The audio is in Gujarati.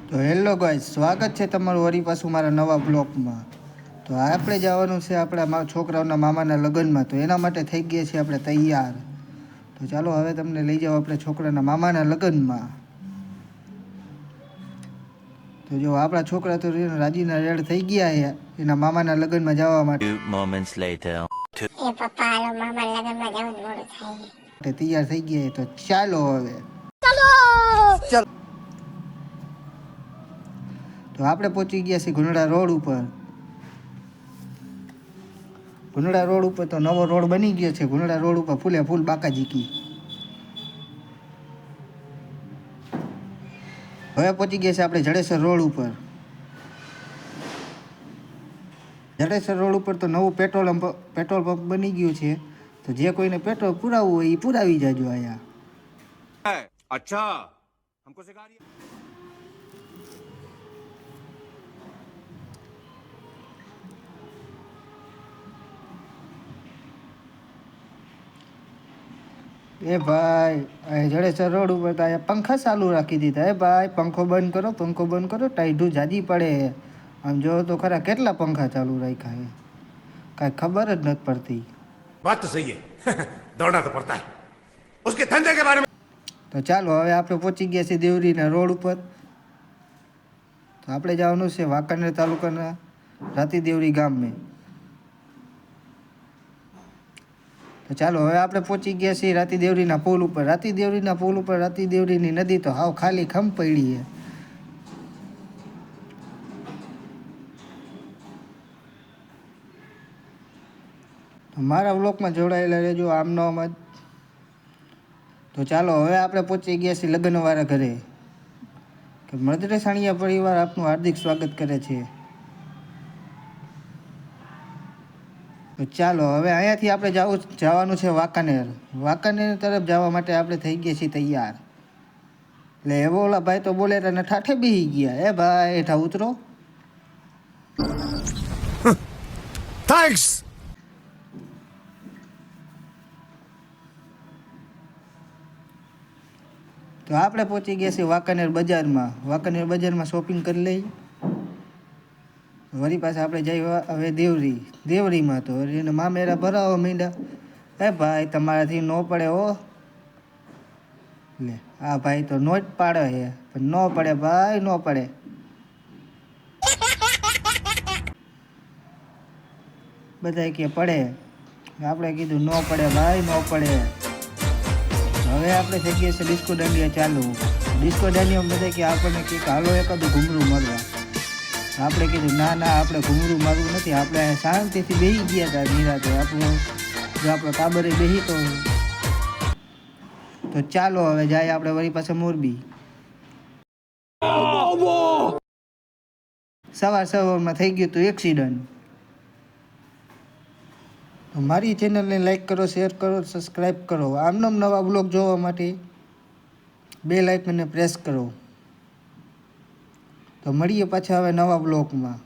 તો હેલો ગાઈસ, સ્વાગત છે તમારું વળી પાછું મારા નવા બ્લોગમાં। તો આપણે જવાનું છે આપણા છોકરાઓના મામાના લગ્નમાં, તો એના માટે થઈ ગયા છીએ આપણે તૈયાર। તો ચાલો હવે તમને લઈ જાઓ આપણે છોકરાના મામાના લગ્નમાં। તો જો આપણા છોકરા તો રાજીના રેડ થઈ ગયા છે એના મામાના લગ્નમાં જવા માટે। moments later એ પપ્પા હાલો મામા લગનમાં જવું મોડું થાય તૈયાર થઈ ગયા, તો ચાલો હવે ચાલો। તો આપણે પહોંચી ગયા છીએ ગુંડળા રોડ ઉપર। ગુંડળા રોડ ઉપર તો નવો રોડ બની ગયો છે। ગુંડળા રોડ ઉપર ફૂલે ફૂલ બાકાજીકી। હવે પહોંચી ગયા છે આપણે જડેસર રોડ ઉપર। જડેસર રોડ ઉપર તો નવું પેટ્રોલ પંપ બની ગયું છે। તો જે કોઈને પેટ્રોલ પુરાવવું હોય એ પુરાવી જાજો અહીંયા। अच्छा हमको सिखा रही है। એ ભાઈ જડેસર રોડ ઉપર તો અહીંયા પંખા ચાલુ રાખી દીધા। એ ભાઈ પંખો બંધ કરો, પંખો બંધ કરો, ટાઈઢું જાજી પડે। આમ જો તો ખરા કેટલા પંખા ચાલુ રાખ્યા છે, કાંઈ ખબર જ નથી પડતી। बात तो सही है दौड़ना तो पड़ता है उसके धंधे के बारे में। તો ચાલો હવે આપણે પહોંચી ગયા છીએ દેવરીના રોડ ઉપર। તો આપણે જવાનું છે વાંકાનેર તાલુકાના રાતી દેવરી ગામે। તો ચાલો હવે આપણે પહોંચી ગયા છીએ રાતી દેવરીના પુલ ઉપર। રાતી દેવરીના પુલ ઉપર રાતી દેવરીની નદી તો હાવ ખાલી ખમ પડી છે। મારા વ્લોગમાં જોડાયેલા રહેજો આમનો આમ જ। તો ચાલો હવે આપણે પહોંચી ગયા છીએ લગ્નવાળા ઘરે કે મદ્રેસાણીયા પરિવાર આપનું હાર્દિક સ્વાગત કરે છે। તો ચાલો હવે અહીંયાથી આપણે જવાનું છે વાંકાનેર। વાંકાનેર તરફ જવા માટે આપણે થઈ ગયા છીએ તૈયાર। એટલે એવો ઓલા ભાઈ તો બોલે અને ઠાઠે બેસી ગયા। એ ભાઈ હેઠા ઉતરો। थैंक्स। તો આપણે પહોંચી ગયા છીએ વાંકાનેર બજારમાં। વાંકાનેર બજારમાં શોપિંગ કરી લઈ, વળી પાછા આપણે જઈ હવે દેવરીમાં। તો એને મામેરા ભરાવા માંડ્યા। એ ભાઈ તમારાથી ન પડે હો। લે આ ભાઈ તો નો જ પાડે છે, પણ ન પડે ભાઈ, ન પડે। બધા કે પડે, આપણે કીધું ન પડે ભાઈ, ન પડે। હવે આપણે થઈ ગયા છે ડિસ્કો દાંડિયા ચાલુ। ડિસ્કો દાંડિયા બધા કે આપણને કે હાલો એકાદું ઘૂમરું મારવા। આપણે કીધું ના ના, આપણે ઘૂમરું મારવું નથી, આપણે શાંતિથી બેસી ગયા હતા નિરાતે। આપણે જો આપણો કાબરે બેસી તો ચાલો હવે જાય આપણે વળી પાસે મોરબી। સવારમાં થઈ ગયું હતું એક્સિડન્ટ। તો મારી ચેનલને લાઈક કરો, શેર કરો, સબસ્ક્રાઈબ કરો। આમનો નવા બ્લોગ જોવા માટે બેલ આઇકનને પ્રેસ કરો। તો મળીએ પાછા હવે નવા બ્લોગમાં।